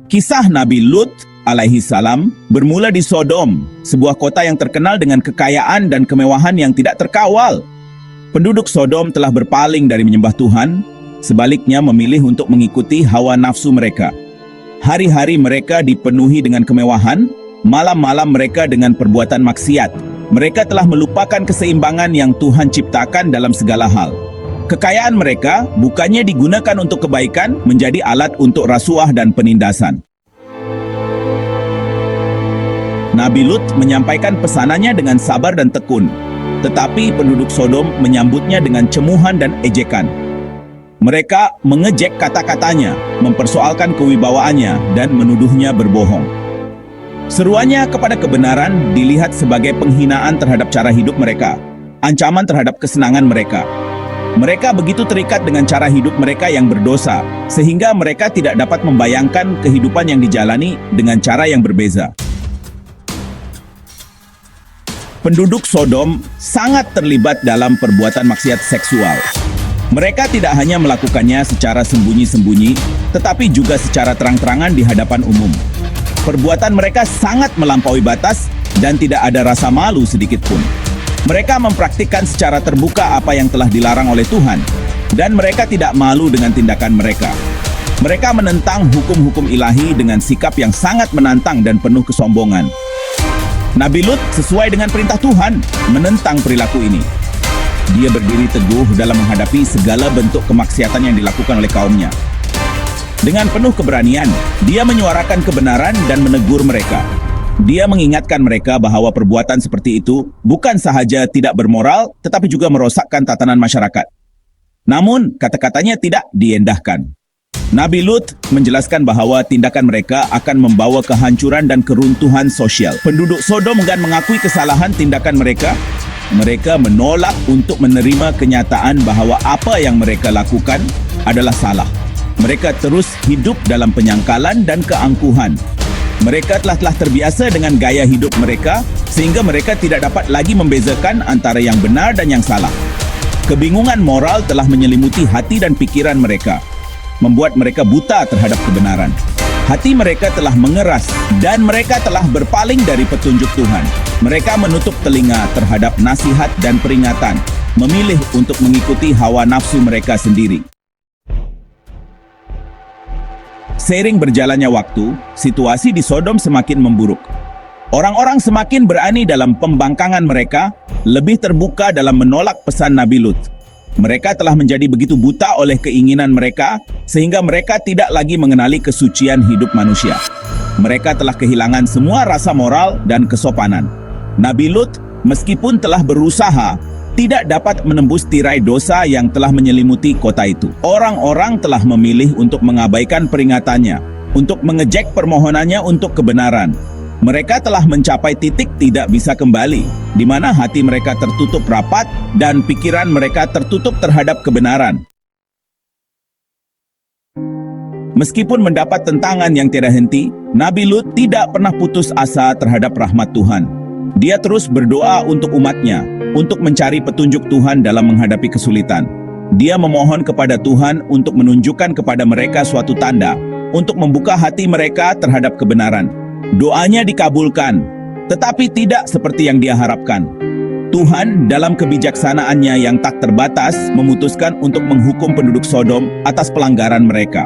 Kisah Nabi Lut alaihi salam bermula di Sodom, sebuah kota yang terkenal dengan kekayaan dan kemewahan yang tidak terkawal. Penduduk Sodom telah berpaling dari menyembah Tuhan, sebaliknya memilih untuk mengikuti hawa nafsu mereka. Hari-hari mereka dipenuhi dengan kemewahan, malam-malam mereka dengan perbuatan maksiat. Mereka telah melupakan keseimbangan yang Tuhan ciptakan dalam segala hal. Kekayaan mereka bukannya digunakan untuk kebaikan, menjadi alat untuk rasuah dan penindasan. Nabi Lut menyampaikan pesanannya dengan sabar dan tekun, tetapi penduduk Sodom menyambutnya dengan cemuhan dan ejekan. Mereka mengejek kata-katanya, mempersoalkan kewibawaannya, dan menuduhnya berbohong. Seruannya kepada kebenaran dilihat sebagai penghinaan terhadap cara hidup mereka, ancaman terhadap kesenangan mereka. Mereka begitu terikat dengan cara hidup mereka yang berdosa, sehingga mereka tidak dapat membayangkan kehidupan yang dijalani dengan cara yang berbeza. Penduduk Sodom sangat terlibat dalam perbuatan maksiat seksual. Mereka tidak hanya melakukannya secara sembunyi-sembunyi, tetapi juga secara terang-terangan di hadapan umum. Perbuatan mereka sangat melampaui batas dan tidak ada rasa malu sedikit pun. Mereka mempraktikkan secara terbuka apa yang telah dilarang oleh Tuhan, dan mereka tidak malu dengan tindakan mereka. Mereka menentang hukum-hukum ilahi dengan sikap yang sangat menantang dan penuh kesombongan. Nabi Lut sesuai dengan perintah Tuhan menentang perilaku ini. Dia berdiri teguh dalam menghadapi segala bentuk kemaksiatan yang dilakukan oleh kaumnya. Dengan penuh keberanian, dia menyuarakan kebenaran dan menegur mereka. Dia mengingatkan mereka bahwa perbuatan seperti itu bukan sahaja tidak bermoral, tetapi juga merosakkan tatanan masyarakat. Namun, kata-katanya tidak diendahkan. Nabi Lut menjelaskan bahwa tindakan mereka akan membawa kehancuran dan keruntuhan sosial. Penduduk Sodom enggan mengakui kesalahan tindakan mereka. Mereka menolak untuk menerima kenyataan bahwa apa yang mereka lakukan adalah salah. Mereka terus hidup dalam penyangkalan dan keangkuhan. Mereka telah terbiasa dengan gaya hidup mereka, sehingga mereka tidak dapat lagi membezakan antara yang benar dan yang salah. Kebingungan moral telah menyelimuti hati dan pikiran mereka, membuat mereka buta terhadap kebenaran. Hati mereka telah mengeras, dan mereka telah berpaling dari petunjuk Tuhan. Mereka menutup telinga terhadap nasihat dan peringatan, memilih untuk mengikuti hawa nafsu mereka sendiri. Seiring berjalannya waktu, situasi di Sodom semakin memburuk. Orang-orang semakin berani dalam pembangkangan mereka, lebih terbuka dalam menolak pesan Nabi Lut. Mereka telah menjadi begitu buta oleh keinginan mereka, sehingga mereka tidak lagi mengenali kesucian hidup manusia. Mereka telah kehilangan semua rasa moral dan kesopanan. Nabi Lut, meskipun telah berusaha, tidak dapat menembus tirai dosa yang telah menyelimuti kota itu. Orang-orang telah memilih untuk mengabaikan peringatannya, untuk mengejek permohonannya untuk kebenaran. Mereka telah mencapai titik tidak bisa kembali, di mana hati mereka tertutup rapat dan pikiran mereka tertutup terhadap kebenaran. Meskipun mendapat tentangan yang tiada henti, Nabi Lut tidak pernah putus asa terhadap rahmat Tuhan. Dia terus berdoa untuk umatnya, untuk mencari petunjuk Tuhan dalam menghadapi kesulitan. Dia memohon kepada Tuhan untuk menunjukkan kepada mereka suatu tanda, untuk membuka hati mereka terhadap kebenaran. Doanya dikabulkan, tetapi tidak seperti yang dia harapkan. Tuhan dalam kebijaksanaannya yang tak terbatas memutuskan untuk menghukum penduduk Sodom atas pelanggaran mereka.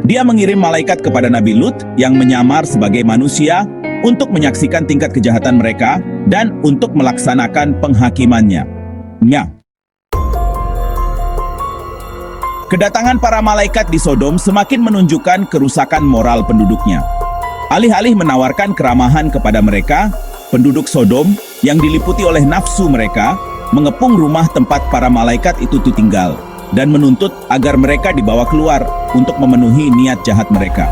Dia mengirim malaikat kepada Nabi Lut yang menyamar sebagai manusia untuk menyaksikan tingkat kejahatan mereka dan untuk melaksanakan penghakimannya. Kedatangan para malaikat di Sodom semakin menunjukkan kerusakan moral penduduknya. Alih-alih menawarkan keramahan kepada mereka, penduduk Sodom yang diliputi oleh nafsu mereka mengepung rumah tempat para malaikat itu tinggal dan menuntut agar mereka dibawa keluar untuk memenuhi niat jahat mereka.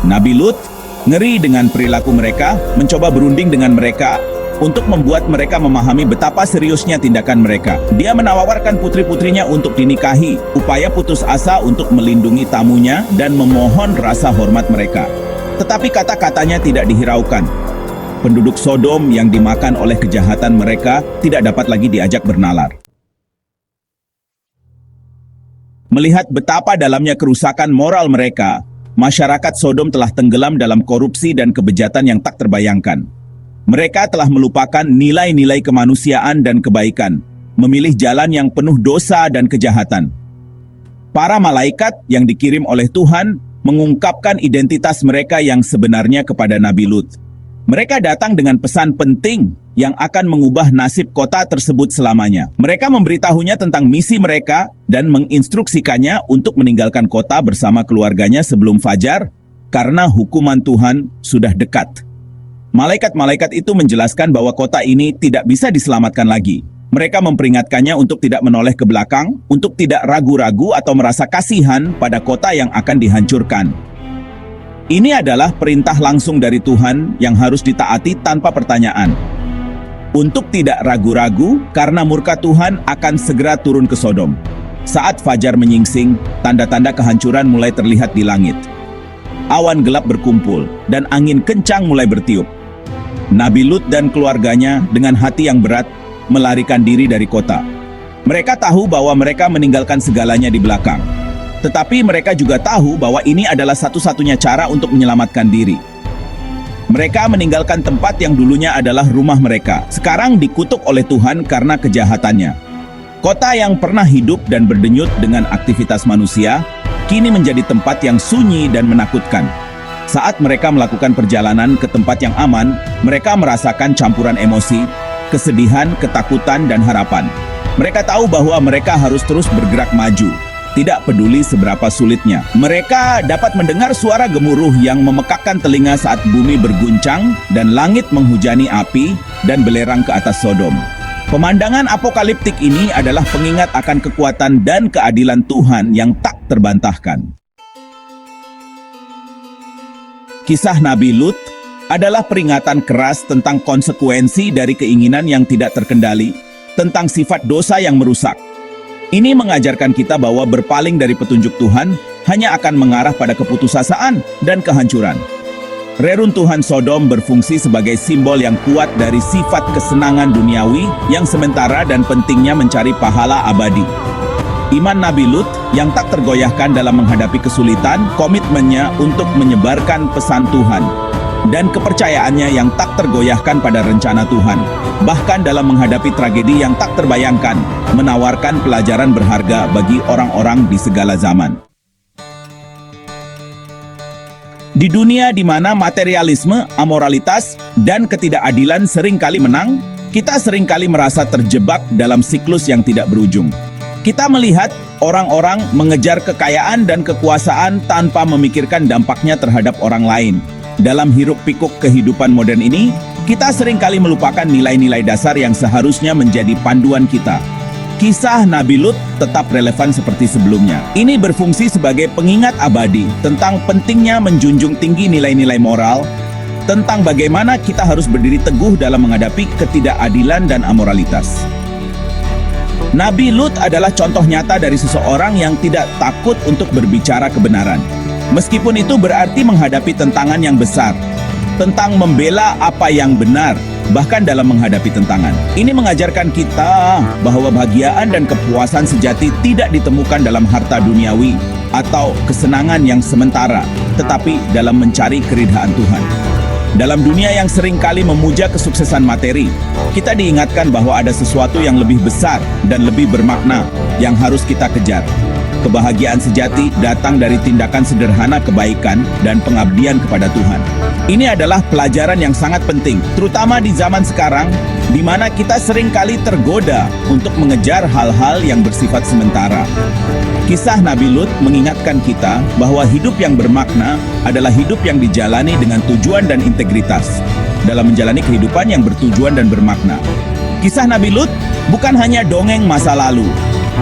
Nabi Lut ngeri dengan perilaku mereka, mencoba berunding dengan mereka untuk membuat mereka memahami betapa seriusnya tindakan mereka. Dia menawarkan putri-putrinya untuk dinikahi, upaya putus asa untuk melindungi tamunya dan memohon rasa hormat mereka. Tetapi kata-katanya tidak dihiraukan. Penduduk Sodom yang dimakan oleh kejahatan mereka tidak dapat lagi diajak bernalar. Melihat betapa dalamnya kerusakan moral mereka, masyarakat Sodom telah tenggelam dalam korupsi dan kebejatan yang tak terbayangkan. Mereka telah melupakan nilai-nilai kemanusiaan dan kebaikan, memilih jalan yang penuh dosa dan kejahatan. Para malaikat yang dikirim oleh Tuhan mengungkapkan identitas mereka yang sebenarnya kepada Nabi Lut. Mereka datang dengan pesan penting yang akan mengubah nasib kota tersebut selamanya. Mereka memberitahunya tentang misi mereka dan menginstruksikannya untuk meninggalkan kota bersama keluarganya sebelum fajar karena hukuman Tuhan sudah dekat. Malaikat-malaikat itu menjelaskan bahwa kota ini tidak bisa diselamatkan lagi. Mereka memperingatkannya untuk tidak menoleh ke belakang, untuk tidak ragu-ragu atau merasa kasihan pada kota yang akan dihancurkan. Ini adalah perintah langsung dari Tuhan yang harus ditaati tanpa pertanyaan. Untuk tidak ragu-ragu karena murka Tuhan akan segera turun ke Sodom. Saat fajar menyingsing, tanda-tanda kehancuran mulai terlihat di langit. Awan gelap berkumpul dan angin kencang mulai bertiup. Nabi Lut dan keluarganya dengan hati yang berat melarikan diri dari kota. Mereka tahu bahwa mereka meninggalkan segalanya di belakang. Tetapi mereka juga tahu bahwa ini adalah satu-satunya cara untuk menyelamatkan diri. Mereka meninggalkan tempat yang dulunya adalah rumah mereka. Sekarang dikutuk oleh Tuhan karena kejahatannya. Kota yang pernah hidup dan berdenyut dengan aktivitas manusia, kini menjadi tempat yang sunyi dan menakutkan. Saat mereka melakukan perjalanan ke tempat yang aman, mereka merasakan campuran emosi, kesedihan, ketakutan, dan harapan. Mereka tahu bahwa mereka harus terus bergerak maju, tidak peduli seberapa sulitnya. Mereka dapat mendengar suara gemuruh yang memekakkan telinga saat bumi berguncang dan langit menghujani api dan belerang ke atas Sodom. Pemandangan apokaliptik ini adalah pengingat akan kekuatan dan keadilan Tuhan yang tak terbantahkan. Kisah Nabi Lut adalah peringatan keras tentang konsekuensi dari keinginan yang tidak terkendali, tentang sifat dosa yang merusak. Ini mengajarkan kita bahwa berpaling dari petunjuk Tuhan hanya akan mengarah pada keputusasaan dan kehancuran. Reruntuhan Sodom berfungsi sebagai simbol yang kuat dari sifat kesenangan duniawi yang sementara dan pentingnya mencari pahala abadi. Iman Nabi Lut yang tak tergoyahkan dalam menghadapi kesulitan, komitmennya untuk menyebarkan pesan Tuhan, dan kepercayaannya yang tak tergoyahkan pada rencana Tuhan, bahkan dalam menghadapi tragedi yang tak terbayangkan, menawarkan pelajaran berharga bagi orang-orang di segala zaman. Di dunia di mana materialisme, amoralitas, dan ketidakadilan seringkali menang, kita seringkali merasa terjebak dalam siklus yang tidak berujung. Kita melihat orang-orang mengejar kekayaan dan kekuasaan tanpa memikirkan dampaknya terhadap orang lain. Dalam hiruk-pikuk kehidupan modern ini, kita seringkali melupakan nilai-nilai dasar yang seharusnya menjadi panduan kita. Kisah Nabi Lut tetap relevan seperti sebelumnya. Ini berfungsi sebagai pengingat abadi tentang pentingnya menjunjung tinggi nilai-nilai moral, tentang bagaimana kita harus berdiri teguh dalam menghadapi ketidakadilan dan amoralitas. Nabi Lut adalah contoh nyata dari seseorang yang tidak takut untuk berbicara kebenaran. Meskipun itu berarti menghadapi tantangan yang besar, tentang membela apa yang benar, bahkan dalam menghadapi tantangan. Ini mengajarkan kita bahwa kebahagiaan dan kepuasan sejati tidak ditemukan dalam harta duniawi atau kesenangan yang sementara, tetapi dalam mencari keridhaan Tuhan. Dalam dunia yang seringkali memuja kesuksesan materi, kita diingatkan bahwa ada sesuatu yang lebih besar dan lebih bermakna yang harus kita kejar. Kebahagiaan sejati datang dari tindakan sederhana kebaikan dan pengabdian kepada Tuhan. Ini adalah pelajaran yang sangat penting, terutama di zaman sekarang, di mana kita seringkali tergoda untuk mengejar hal-hal yang bersifat sementara. Kisah Nabi Lut mengingatkan kita bahwa hidup yang bermakna adalah hidup yang dijalani dengan tujuan dan integritas, dalam menjalani kehidupan yang bertujuan dan bermakna. Kisah Nabi Lut bukan hanya dongeng masa lalu.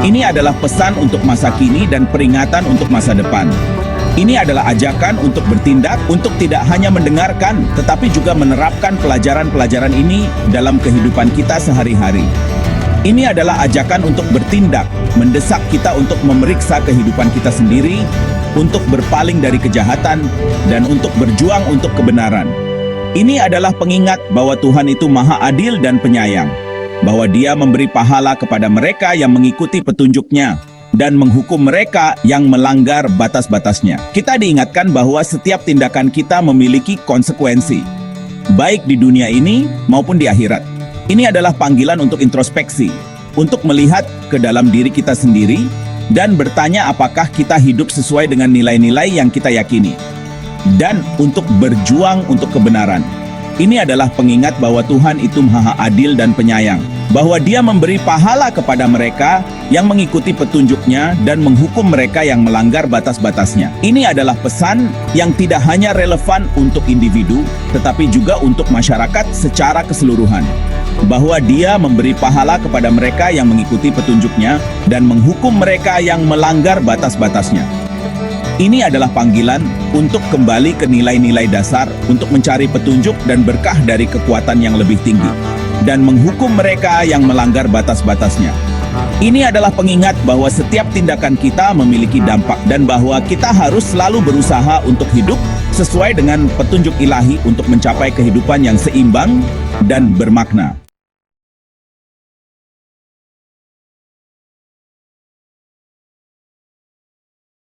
Ini adalah pesan untuk masa kini dan peringatan untuk masa depan. Ini adalah ajakan untuk bertindak, untuk tidak hanya mendengarkan, tetapi juga menerapkan pelajaran-pelajaran ini dalam kehidupan kita sehari-hari. Ini adalah ajakan untuk bertindak, mendesak kita untuk memeriksa kehidupan kita sendiri, untuk berpaling dari kejahatan, dan untuk berjuang untuk kebenaran. Ini adalah pengingat bahwa Tuhan itu Maha Adil dan Penyayang, bahwa Dia memberi pahala kepada mereka yang mengikuti petunjuk-Nya, dan menghukum mereka yang melanggar batas-batasnya. Kita diingatkan bahwa setiap tindakan kita memiliki konsekuensi, baik di dunia ini maupun di akhirat. Ini adalah panggilan untuk introspeksi, untuk melihat ke dalam diri kita sendiri dan bertanya apakah kita hidup sesuai dengan nilai-nilai yang kita yakini, dan untuk berjuang untuk kebenaran. Ini adalah pengingat bahwa Tuhan itu Maha Adil dan Penyayang, bahwa Dia memberi pahala kepada mereka yang mengikuti petunjuk-Nya dan menghukum mereka yang melanggar batas-batasnya. Ini adalah pesan yang tidak hanya relevan untuk individu, tetapi juga untuk masyarakat secara keseluruhan, bahwa Dia memberi pahala kepada mereka yang mengikuti petunjuk-Nya dan menghukum mereka yang melanggar batas-batasnya. Ini adalah panggilan untuk kembali ke nilai-nilai dasar, untuk mencari petunjuk dan berkah dari kekuatan yang lebih tinggi, dan menghukum mereka yang melanggar batas-batasnya. Ini adalah pengingat bahwa setiap tindakan kita memiliki dampak dan bahwa kita harus selalu berusaha untuk hidup sesuai dengan petunjuk ilahi untuk mencapai kehidupan yang seimbang dan bermakna.